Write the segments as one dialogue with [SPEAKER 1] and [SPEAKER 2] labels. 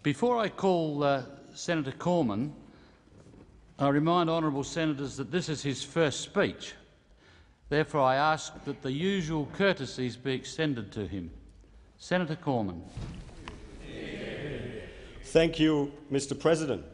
[SPEAKER 1] Before I call Senator Cormann, I remind honourable senators that this is his first speech. Therefore, I ask that the usual courtesies be extended to him. Senator Cormann.
[SPEAKER 2] Thank you, Mr. President.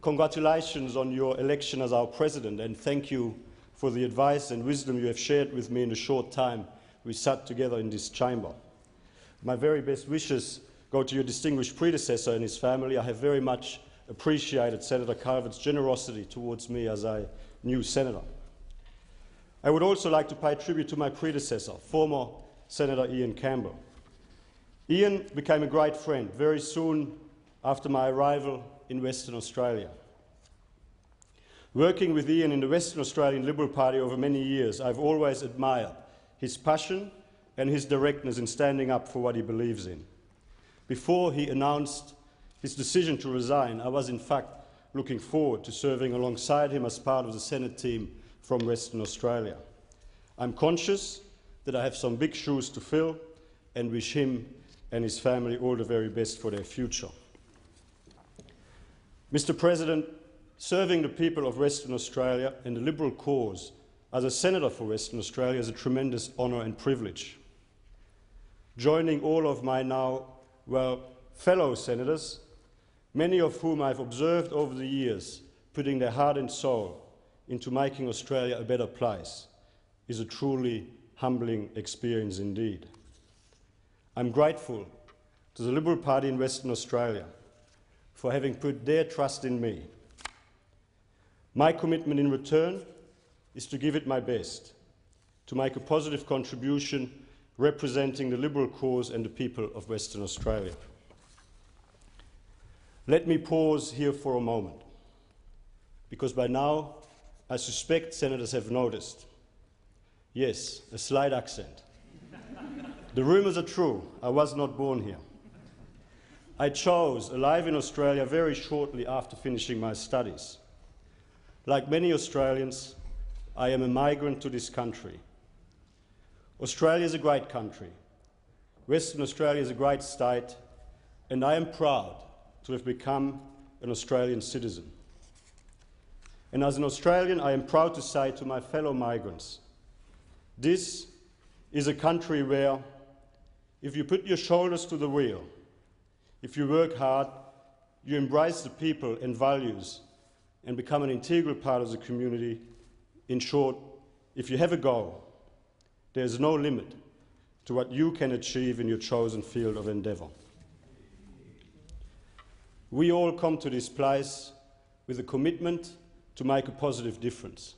[SPEAKER 2] Congratulations on your election as our President, and thank you for the advice and wisdom you have shared with me in the short time we sat together in this chamber. My very best wishes go to your distinguished predecessor and his family. I have very much appreciated Senator Calvert's generosity towards me as a new senator. I would also like to pay tribute to my predecessor, former Senator Ian Campbell. Ian became a great friend very soon after my arrival in Western Australia. Working with Ian in the Western Australian Liberal Party over many years, I've always admired his passion and his directness in standing up for what he believes in. Before he announced his decision to resign, I was in fact looking forward to serving alongside him as part of the Senate team from Western Australia. I'm conscious that I have some big shoes to fill and wish him and his family all the very best for their future. Mr. President, serving the people of Western Australia and the Liberal cause as a senator for Western Australia is a tremendous honour and privilege. Joining all of my now, fellow senators, many of whom I've observed over the years putting their heart and soul into making Australia a better place, is a truly humbling experience indeed. I'm grateful to the Liberal Party in Western Australia for having put their trust in me. My commitment in return is to give it my best, to make a positive contribution representing the Liberal cause and the people of Western Australia. Let me pause here for a moment, because by now I suspect senators have noticed. Yes, a slight accent. The rumours are true. I was not born here. I chose a life in Australia very shortly after finishing my studies. Like many Australians, I am a migrant to this country. Australia is a great country. Western Australia is a great state, and I am proud to have become an Australian citizen. And as an Australian, I am proud to say to my fellow migrants, this is a country where, if you put your shoulders to the wheel, if you work hard, you embrace the people and values and become an integral part of the community. In short, if you have a goal, there is no limit to what you can achieve in your chosen field of endeavour. We all come to this place with a commitment to make a positive difference.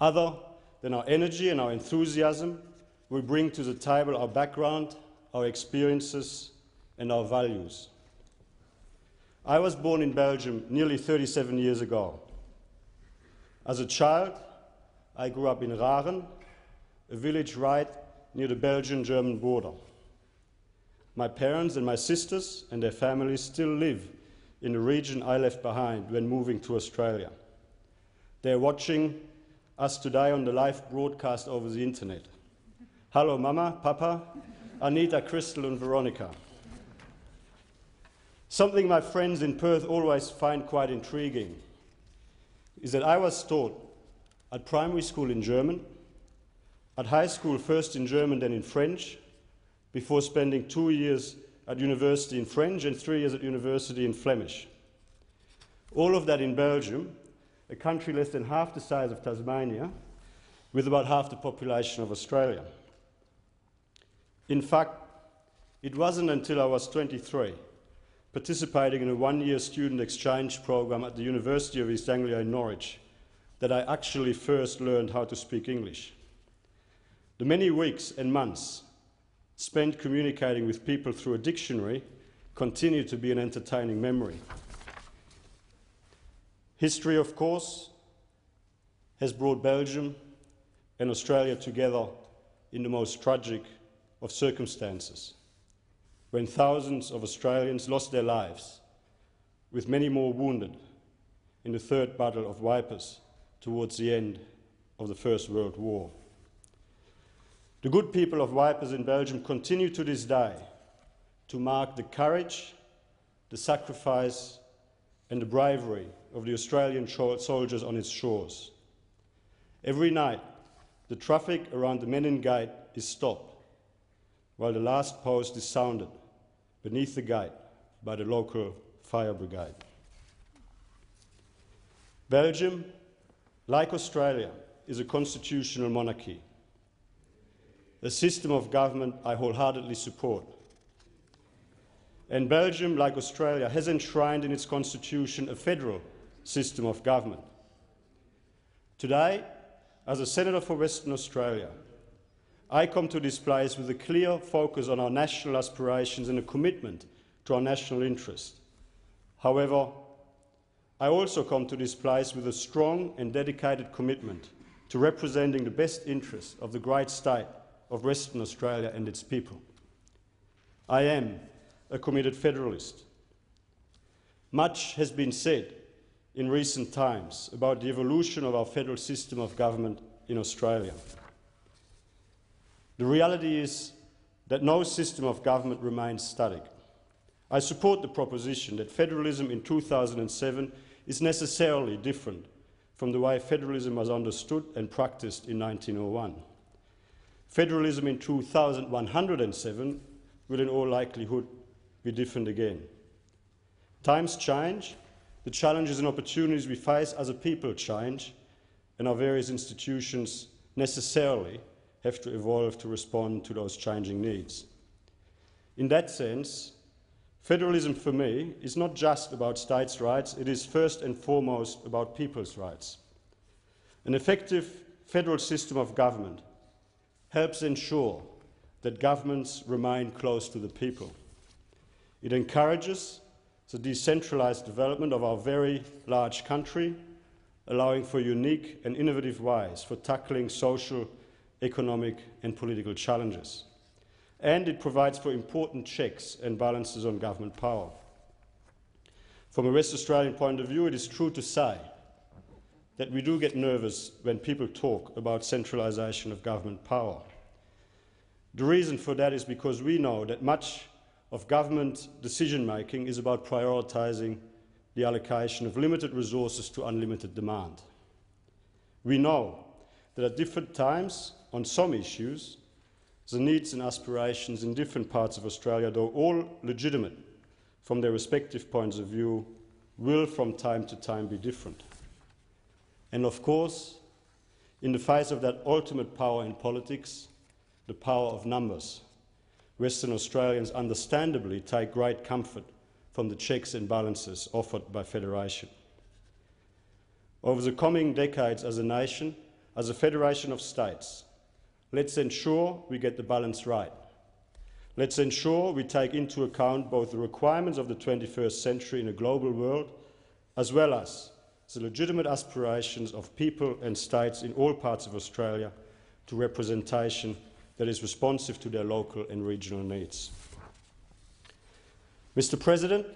[SPEAKER 2] Other than our energy and our enthusiasm, we bring to the table our background, our experiences, and our values. I was born in Belgium nearly 37 years ago. As a child, I grew up in Raren, a village right near the Belgian-German border. My parents and my sisters and their families still live in the region I left behind when moving to Australia. They're watching us today on the live broadcast over the internet. Hello, Mama, Papa, Anita, Crystal and Veronica. Something my friends in Perth always find quite intriguing is that I was taught at primary school in German, at high school first in German then in French, before spending 2 years at university in French and 3 years at university in Flemish. All of that in Belgium, a country less than half the size of Tasmania, with about half the population of Australia. In fact, it wasn't until I was 23, participating in a one-year student exchange program at the University of East Anglia in Norwich, that I actually first learned how to speak English. The many weeks and months spent communicating with people through a dictionary continue to be an entertaining memory. History, of course, has brought Belgium and Australia together in the most tragic of circumstances, when thousands of Australians lost their lives, with many more wounded, in the Third Battle of Wipers towards the end of the First World War. The good people of Wipers in Belgium continue to this day to mark the courage the sacrifice and the bravery of the Australian soldiers on its shores. Every night, the traffic around the Menin Gate is stopped, while the last post is sounded beneath the gate by the local fire brigade. Belgium, like Australia, is a constitutional monarchy, a system of government I wholeheartedly support. And Belgium, like Australia, has enshrined in its constitution a federal system of government. Today, as a Senator for Western Australia, I come to this place with a clear focus on our national aspirations and a commitment to our national interest. However, I also come to this place with a strong and dedicated commitment to representing the best interests of the great state of Western Australia and its people. I am a committed federalist. Much has been said in recent times about the evolution of our federal system of government in Australia. The reality is that no system of government remains static. I support the proposition that federalism in 2007 is necessarily different from the way federalism was understood and practiced in 1901. Federalism in 2107 will in all likelihood be different again. Times change, the challenges and opportunities we face as a people change, and our various institutions necessarily have to evolve to respond to those changing needs. In that sense, federalism for me is not just about states' rights, it is first and foremost about people's rights. An effective federal system of government helps ensure that governments remain close to the people. It encourages the decentralised development of our very large country, allowing for unique and innovative ways for tackling social, economic and political challenges. And it provides for important checks and balances on government power. From a West Australian point of view, it is true to say that we do get nervous when people talk about centralisation of government power. The reason for that is because we know that much of government decision-making is about prioritising the allocation of limited resources to unlimited demand. We know that at different times, on some issues, the needs and aspirations in different parts of Australia, though all legitimate from their respective points of view, will from time to time be different. And of course, in the face of that ultimate power in politics, the power of numbers, Western Australians understandably take great comfort from the checks and balances offered by federation. Over the coming decades as a nation, as a federation of states, let's ensure we get the balance right. Let's ensure we take into account both the requirements of the 21st century in a global world, as well as the legitimate aspirations of people and states in all parts of Australia to representation that is responsive to their local and regional needs. Mr. President,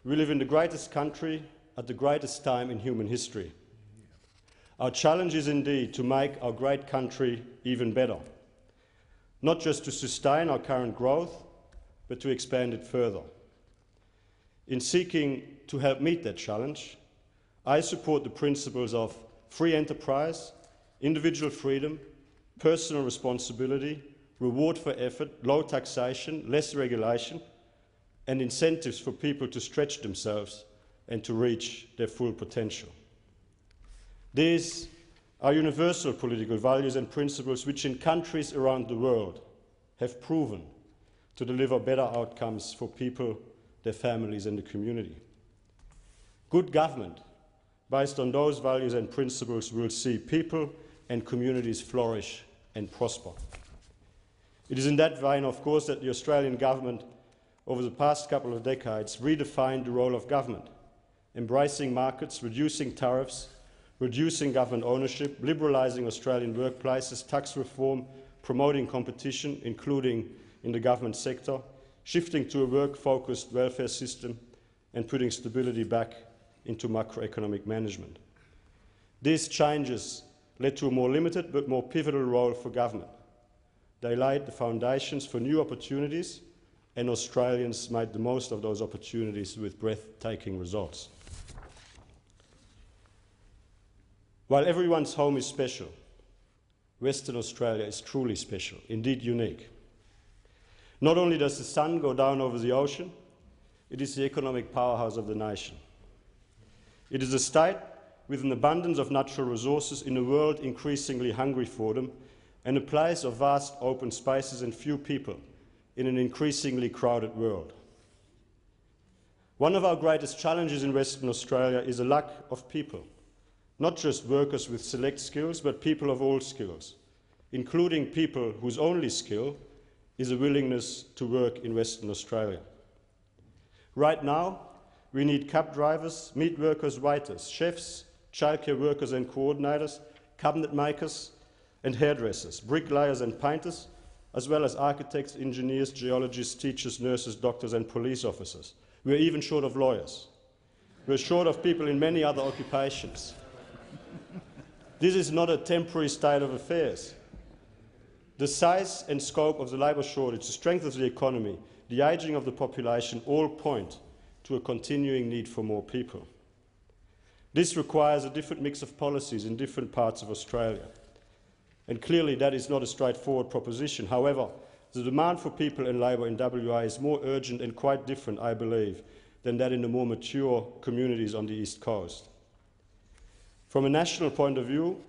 [SPEAKER 2] we live in the greatest country at the greatest time in human history. Our challenge is indeed to make our great country even better, not just to sustain our current growth, but to expand it further. In seeking to help meet that challenge, I support the principles of free enterprise, individual freedom, personal responsibility, reward for effort, low taxation, less regulation, and incentives for people to stretch themselves and to reach their full potential. These are universal political values and principles which in countries around the world have proven to deliver better outcomes for people, their families and the community. Good government based on those values and principles will see people and communities flourish and prosper. It is in that vein, of course, that the Australian government over the past couple of decades redefined the role of government, embracing markets, reducing tariffs, reducing government ownership, liberalising Australian workplaces, tax reform, promoting competition, including in the government sector, shifting to a work-focused welfare system and putting stability back into macroeconomic management. These changes led to a more limited but more pivotal role for government. They laid the foundations for new opportunities and Australians made the most of those opportunities with breathtaking results. While everyone's home is special, Western Australia is truly special, indeed unique. Not only does the sun go down over the ocean, it is the economic powerhouse of the nation. It is a state with an abundance of natural resources in a world increasingly hungry for them, and a place of vast open spaces and few people in an increasingly crowded world. One of our greatest challenges in Western Australia is a lack of people, not just workers with select skills, but people of all skills, including people whose only skill is a willingness to work in Western Australia. Right now, we need cab drivers, meat workers, waiters, chefs, childcare workers and coordinators, cabinet makers and hairdressers, bricklayers and painters, as well as architects, engineers, geologists, teachers, nurses, doctors and police officers. We're even short of lawyers. We're short of people in many other occupations. This is not a temporary state of affairs. The size and scope of the labour shortage, the strength of the economy, the ageing of the population all point to a continuing need for more people. This requires a different mix of policies in different parts of Australia. And clearly that is not a straightforward proposition. However, the demand for people and labour in WA is more urgent and quite different, I believe, than that in the more mature communities on the East Coast. From a national point of view,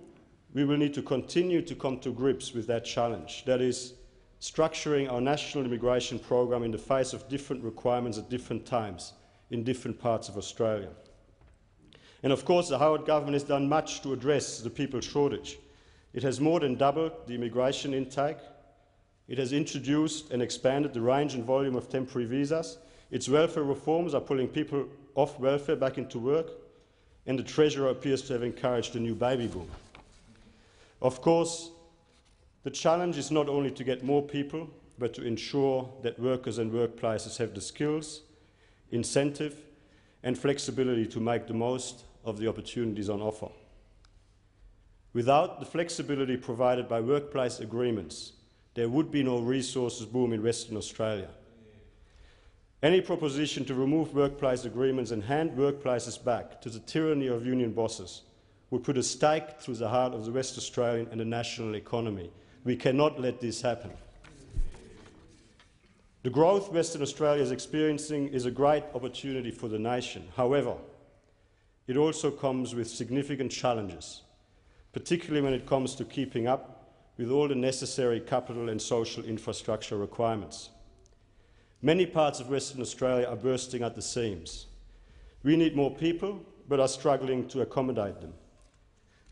[SPEAKER 2] we will need to continue to come to grips with that challenge. That is, structuring our national immigration program in the face of different requirements at different times in different parts of Australia. And of course, the Howard government has done much to address the people shortage. It has more than doubled the immigration intake. It has introduced and expanded the range and volume of temporary visas. Its welfare reforms are pulling people off welfare back into work, and the Treasurer appears to have encouraged a new baby boom. Of course, the challenge is not only to get more people, but to ensure that workers and workplaces have the skills, incentive and flexibility to make the most of the opportunities on offer. Without the flexibility provided by workplace agreements, there would be no resources boom in Western Australia. Any proposition to remove workplace agreements and hand workplaces back to the tyranny of union bosses would put a stake through the heart of the West Australian and the national economy. We cannot let this happen. The growth Western Australia is experiencing is a great opportunity for the nation. However, it also comes with significant challenges, particularly when it comes to keeping up with all the necessary capital and social infrastructure requirements. Many parts of Western Australia are bursting at the seams. We need more people, but are struggling to accommodate them.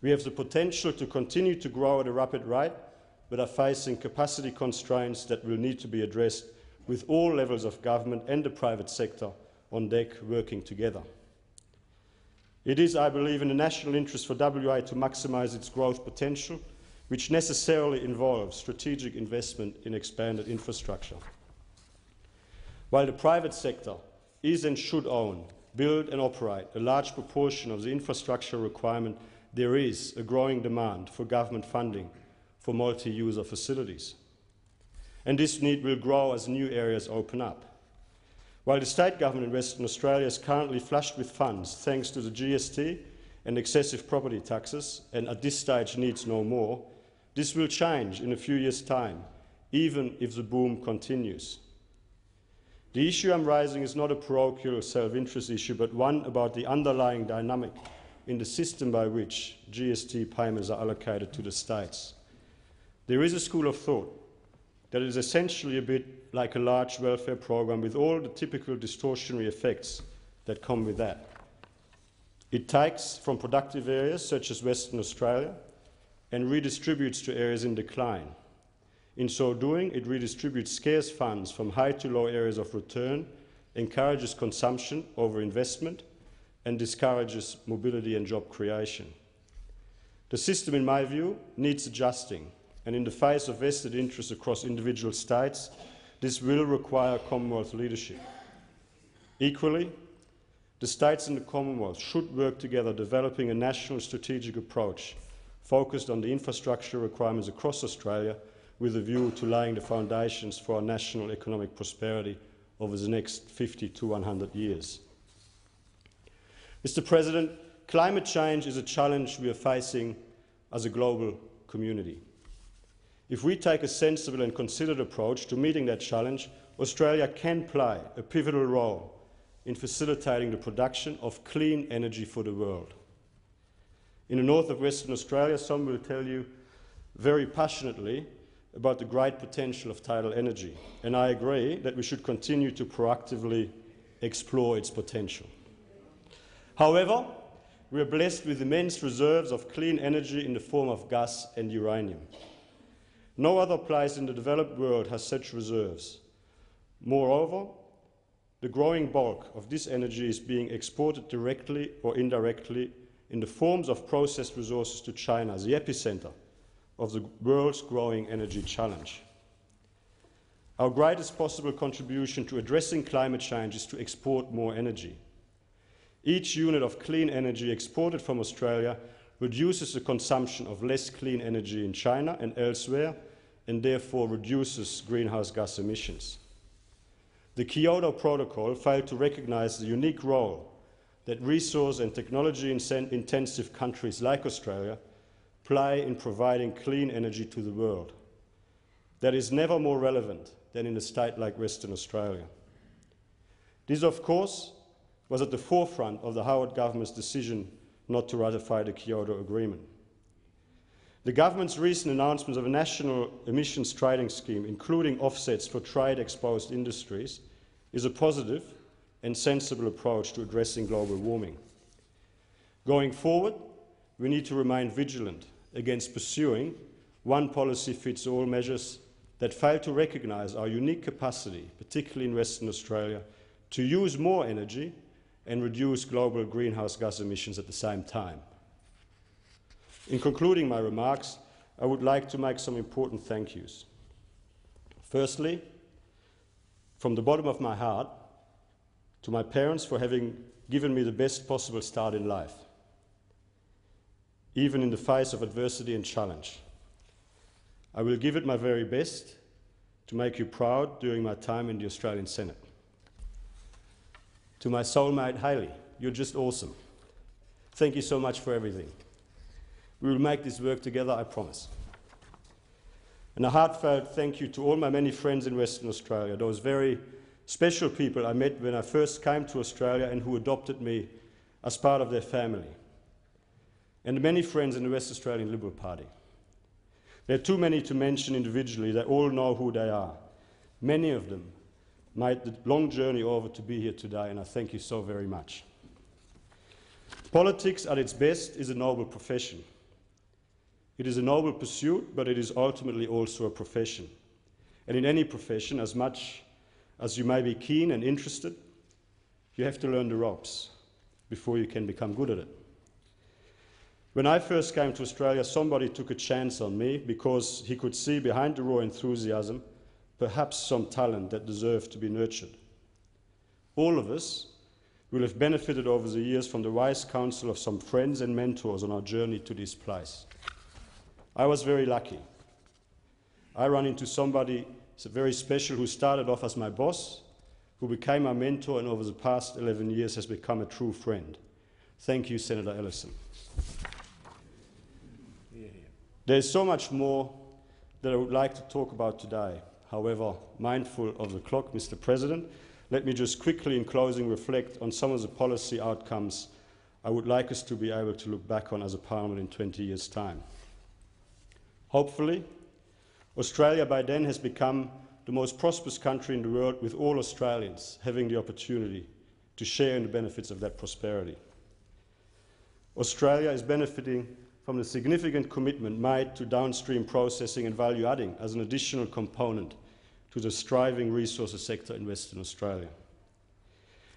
[SPEAKER 2] We have the potential to continue to grow at a rapid rate, but are facing capacity constraints that will need to be addressed with all levels of government and the private sector on deck working together. It is, I believe, in the national interest for WA to maximise its growth potential, which necessarily involves strategic investment in expanded infrastructure. While the private sector is and should own, build and operate a large proportion of the infrastructure requirement, there is a growing demand for government funding for multi-user facilities. And this need will grow as new areas open up. While the state government in Western Australia is currently flushed with funds thanks to the GST and excessive property taxes, and at this stage needs no more, this will change in a few years' time, even if the boom continues. The issue I'm raising is not a parochial self-interest issue, but one about the underlying dynamic in the system by which GST payments are allocated to the states. There is a school of thought that is essentially a bit like a large welfare program with all the typical distortionary effects that come with that. It takes from productive areas such as Western Australia and redistributes to areas in decline. In so doing, it redistributes scarce funds from high to low areas of return, encourages consumption over investment, and discourages mobility and job creation. The system, in my view, needs adjusting, and in the face of vested interests across individual states, this will require Commonwealth leadership. Equally, the states in the Commonwealth should work together, developing a national strategic approach focused on the infrastructure requirements across Australia with a view to laying the foundations for our national economic prosperity over the next 50 to 100 years. Mr. President, climate change is a challenge we are facing as a global community. If we take a sensible and considered approach to meeting that challenge, Australia can play a pivotal role in facilitating the production of clean energy for the world. In the north of Western Australia, some will tell you very passionately about the great potential of tidal energy, and I agree that we should continue to proactively explore its potential. However, we are blessed with immense reserves of clean energy in the form of gas and uranium. No other place in the developed world has such reserves. Moreover, the growing bulk of this energy is being exported directly or indirectly in the forms of processed resources to China, the epicenter of the world's growing energy challenge. Our greatest possible contribution to addressing climate change is to export more energy. Each unit of clean energy exported from Australia reduces the consumption of less clean energy in China and elsewhere, and therefore reduces greenhouse gas emissions. The Kyoto Protocol failed to recognise the unique role that resource and technology-intensive countries like Australia play in providing clean energy to the world. That is never more relevant than in a state like Western Australia. This, of course, was at the forefront of the Howard government's decision not to ratify the Kyoto Agreement. The government's recent announcements of a national emissions trading scheme, including offsets for trade-exposed industries, is a positive and sensible approach to addressing global warming. Going forward, we need to remain vigilant against pursuing one-policy-fits-all measures that fail to recognise our unique capacity, particularly in Western Australia, to use more energy and reduce global greenhouse gas emissions at the same time. In concluding my remarks, I would like to make some important thank yous. Firstly, from the bottom of my heart, to my parents for having given me the best possible start in life, even in the face of adversity and challenge. I will give it my very best to make you proud during my time in the Australian Senate. To my soulmate Hayley, you're just awesome. Thank you so much for everything. We will make this work together, I promise. And a heartfelt thank you to all my many friends in Western Australia, those very special people I met when I first came to Australia and who adopted me as part of their family. And the many friends in the West Australian Liberal Party. There are too many to mention individually. They all know who they are. Many of them made the long journey over to be here today, and I thank you so very much. Politics at its best is a noble profession. It is a noble pursuit, but it is ultimately also a profession. And in any profession, as much as you may be keen and interested, you have to learn the ropes before you can become good at it. When I first came to Australia, somebody took a chance on me because he could see behind the raw enthusiasm perhaps some talent that deserved to be nurtured. All of us will have benefited over the years from the wise counsel of some friends and mentors on our journey to this place. I was very lucky. I ran into somebody very special who started off as my boss, who became my mentor, and over the past 11 years has become a true friend. Thank you, Senator Ellison. There's so much more that I would like to talk about today. However, mindful of the clock, Mr. President, let me just quickly in closing reflect on some of the policy outcomes I would like us to be able to look back on as a Parliament in 20 years' time. Hopefully, Australia by then has become the most prosperous country in the world, with all Australians having the opportunity to share in the benefits of that prosperity. Australia is benefiting from the significant commitment made to downstream processing and value adding as an additional component to the thriving resources sector in Western Australia.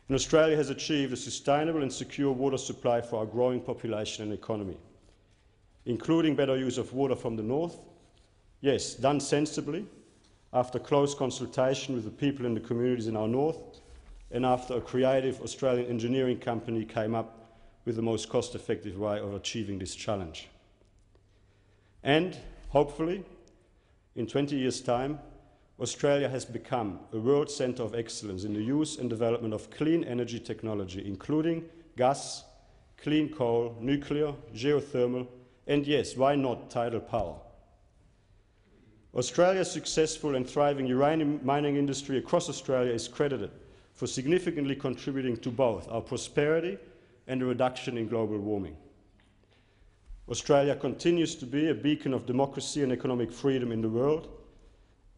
[SPEAKER 2] And Australia has achieved a sustainable and secure water supply for our growing population and economy, including better use of water from the north, yes, done sensibly, after close consultation with the people in the communities in our north, and after a creative Australian engineering company came up with the most cost-effective way of achieving this challenge. And, hopefully, in 20 years' time, Australia has become a world centre of excellence in the use and development of clean energy technology, including gas, clean coal, nuclear, geothermal, and yes, why not tidal power? Australia's successful and thriving uranium mining industry across Australia is credited for significantly contributing to both our prosperity and a reduction in global warming. Australia continues to be a beacon of democracy and economic freedom in the world,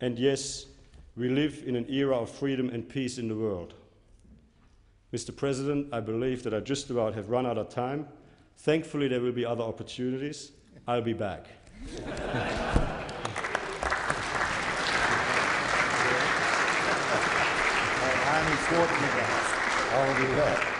[SPEAKER 2] and yes, we live in an era of freedom and peace in the world. Mr. President, I believe that I just about have run out of time. Thankfully, there will be other opportunities. I'll be back.
[SPEAKER 3] I'll be back.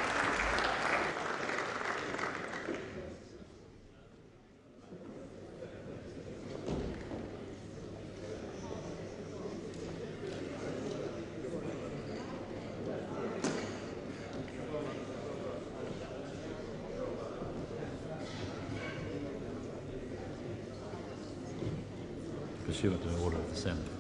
[SPEAKER 1] Pursuant to the order of the Senate.